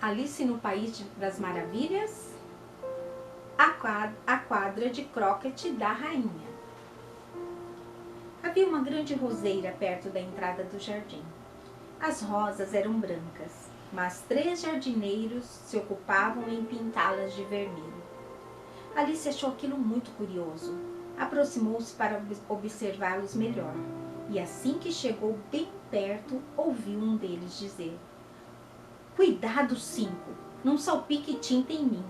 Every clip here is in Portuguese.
Alice no País das Maravilhas, a quadra de croquete da rainha. Havia uma grande roseira perto da entrada do jardim. As rosas eram brancas, mas 3 jardineiros se ocupavam em pintá-las de vermelho. Alice achou aquilo muito curioso. Aproximou-se para observá-los melhor, e assim que chegou bem perto, ouviu um deles dizer: "Cuidado, 5, não salpique tinta em mim."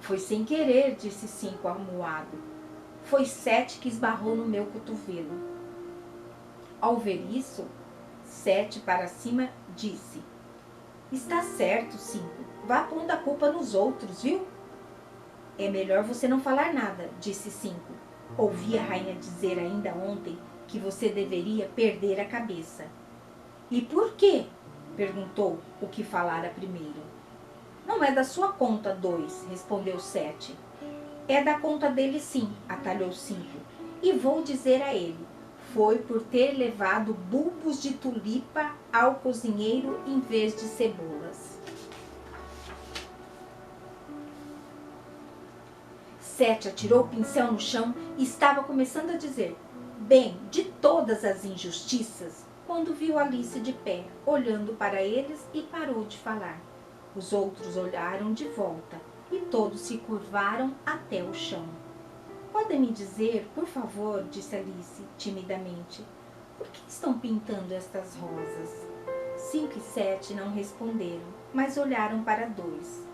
"Foi sem querer", disse 5 amuado. "Foi 7 que esbarrou no meu cotovelo." Ao ver isso, 7 para cima disse: "Está certo, 5, vá pondo a culpa nos outros, viu?" "É melhor você não falar nada", disse 5. "Ouvi a rainha dizer ainda ontem que você deveria perder a cabeça." "E por quê?", perguntou o que falara primeiro. "Não é da sua conta, 2, respondeu 7. "É da conta dele sim", atalhou 5. "E vou dizer a ele, foi por ter levado bulbos de tulipa ao cozinheiro em vez de cebolas." 7 atirou o pincel no chão e estava começando a dizer: "Bem, de todas as injustiças", quando viu Alice de pé, olhando para eles, e parou de falar. Os outros olharam de volta e todos se curvaram até o chão. "Podem me dizer, por favor", disse Alice timidamente, "por que estão pintando estas rosas?" 5 e 7 não responderam, mas olharam para 2.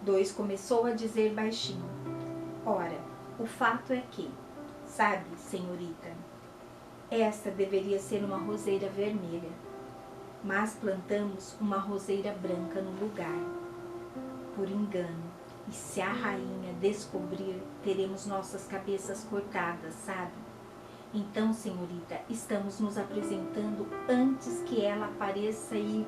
2 começou a dizer baixinho: "Ora, o fato é que, sabe, senhorita, esta deveria ser uma roseira vermelha, mas plantamos uma roseira branca no lugar, por engano, e se a rainha descobrir, teremos nossas cabeças cortadas, sabe? Então, senhorita, estamos nos apresentando antes que ela apareça e..."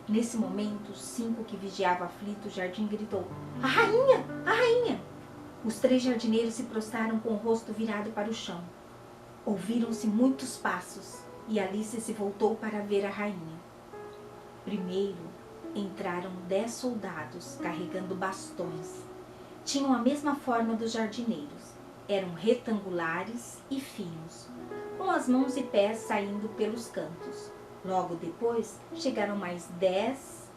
Nesse momento, 5, que vigiava aflito o jardim, gritou: "A rainha! A rainha!" Os 3 jardineiros se prostraram com o rosto virado para o chão. Ouviram-se muitos passos e Alice se voltou para ver a rainha. Primeiro entraram 10 soldados carregando bastões. Tinham a mesma forma dos jardineiros. Eram retangulares e finos, com as mãos e pés saindo pelos cantos. Logo depois chegaram mais 10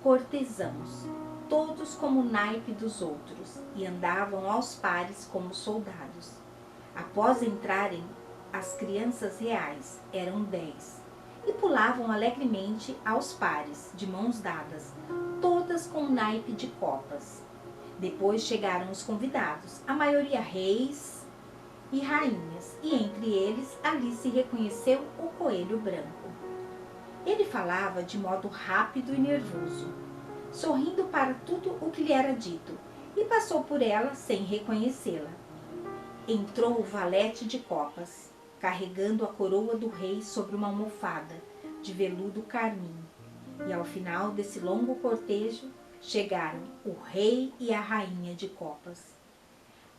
cortesãos, todos como o naipe dos outros, e andavam aos pares como soldados. Após entrarem as crianças reais, eram 10, e pulavam alegremente aos pares, de mãos dadas, todas com naipe de copas. Depois chegaram os convidados, a maioria reis e rainhas, e entre eles Alice reconheceu o coelho branco. Ele falava de modo rápido e nervoso, sorrindo para tudo o que lhe era dito, e passou por ela sem reconhecê-la. Entrou o valete de copas, carregando a coroa do rei sobre uma almofada de veludo carmim, e ao final desse longo cortejo chegaram o rei e a rainha de copas.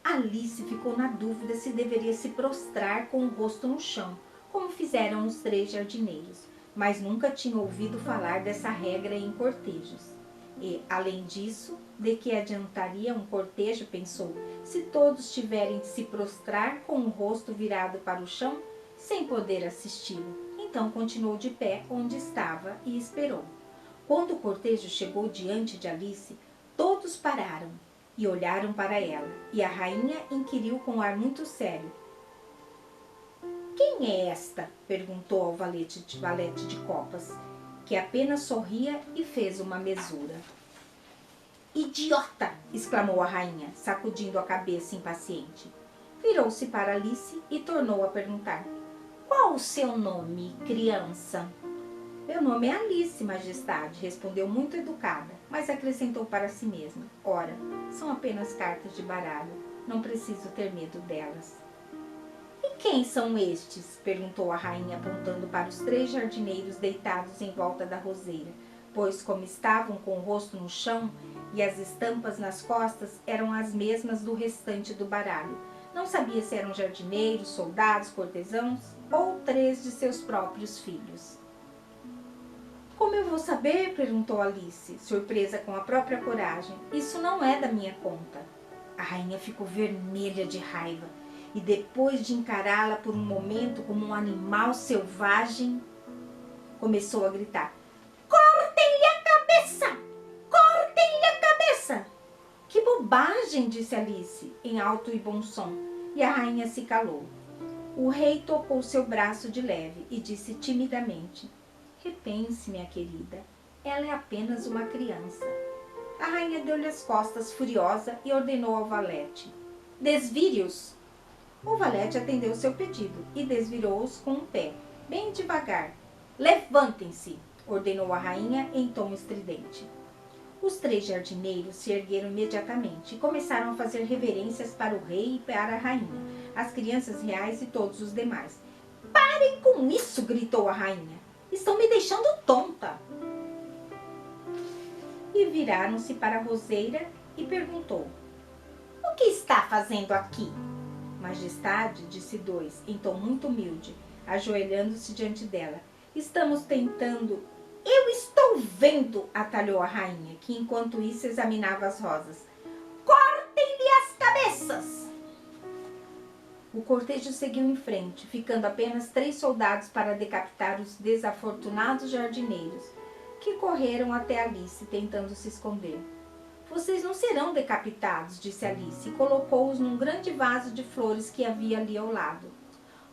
Alice ficou na dúvida se deveria se prostrar com o rosto no chão, como fizeram os 3 jardineiros, mas nunca tinha ouvido falar dessa regra em cortejos. E, além disso, de que adiantaria um cortejo, pensou, se todos tiverem de se prostrar com o rosto virado para o chão, sem poder assisti-lo? Então continuou de pé onde estava e esperou. Quando o cortejo chegou diante de Alice, todos pararam e olharam para ela, e a rainha inquiriu com um ar muito sério: "Quem é esta?" perguntou ao valete de copas, que apenas sorria e fez uma mesura. "Idiota!" exclamou a rainha, sacudindo a cabeça impaciente. Virou-se para Alice e tornou a perguntar: "Qual o seu nome, criança?" "Meu nome é Alice, majestade", respondeu muito educada, mas acrescentou para si mesma: "Ora, são apenas cartas de baralho, não preciso ter medo delas." "E quem são estes?" perguntou a rainha, apontando para os 3 jardineiros deitados em volta da roseira, pois, como estavam com o rosto no chão e as estampas nas costas eram as mesmas do restante do baralho, não sabia se eram jardineiros, soldados, cortesãos ou 3 de seus próprios filhos. Como eu vou saber? Perguntou Alice, surpresa com a própria coragem. Isso não é da minha conta. A rainha ficou vermelha de raiva e depois de encará-la por um momento como um animal selvagem, começou a gritar: cortem-lhe a cabeça! Cortem-lhe a cabeça! Que bobagem! Disse Alice, em alto e bom som, e a rainha se calou. O rei tocou seu braço de leve e disse timidamente: repense, minha querida, ela é apenas uma criança. A rainha deu-lhe as costas furiosa e ordenou ao valete: desvire-os! O valete atendeu seu pedido e desvirou-os com um pé, bem devagar. Levantem-se! Ordenou a rainha em tom estridente. Os 3 jardineiros se ergueram imediatamente e começaram a fazer reverências para o rei e para a rainha, as crianças reais e todos os demais. Parem com isso! Gritou a rainha. Estão me deixando tonta! E viraram-se para a roseira e perguntou: o que está fazendo aqui? Majestade, disse 2, em tom muito humilde, ajoelhando-se diante dela. Estamos tentando... Eu estou vendo, atalhou a rainha, que enquanto isso examinava as rosas. Cortem-lhe as cabeças! O cortejo seguiu em frente, ficando apenas 3 soldados para decapitar os desafortunados jardineiros, que correram até Alice, tentando se esconder. Vocês não serão decapitados, disse Alice, e colocou-os num grande vaso de flores que havia ali ao lado.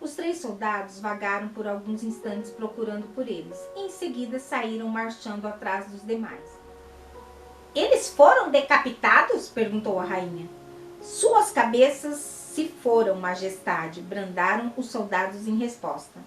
Os 3 soldados vagaram por alguns instantes procurando por eles, e em seguida saíram marchando atrás dos demais. Eles foram decapitados? Perguntou a rainha. Suas cabeças se foram, majestade, brandaram os soldados em resposta.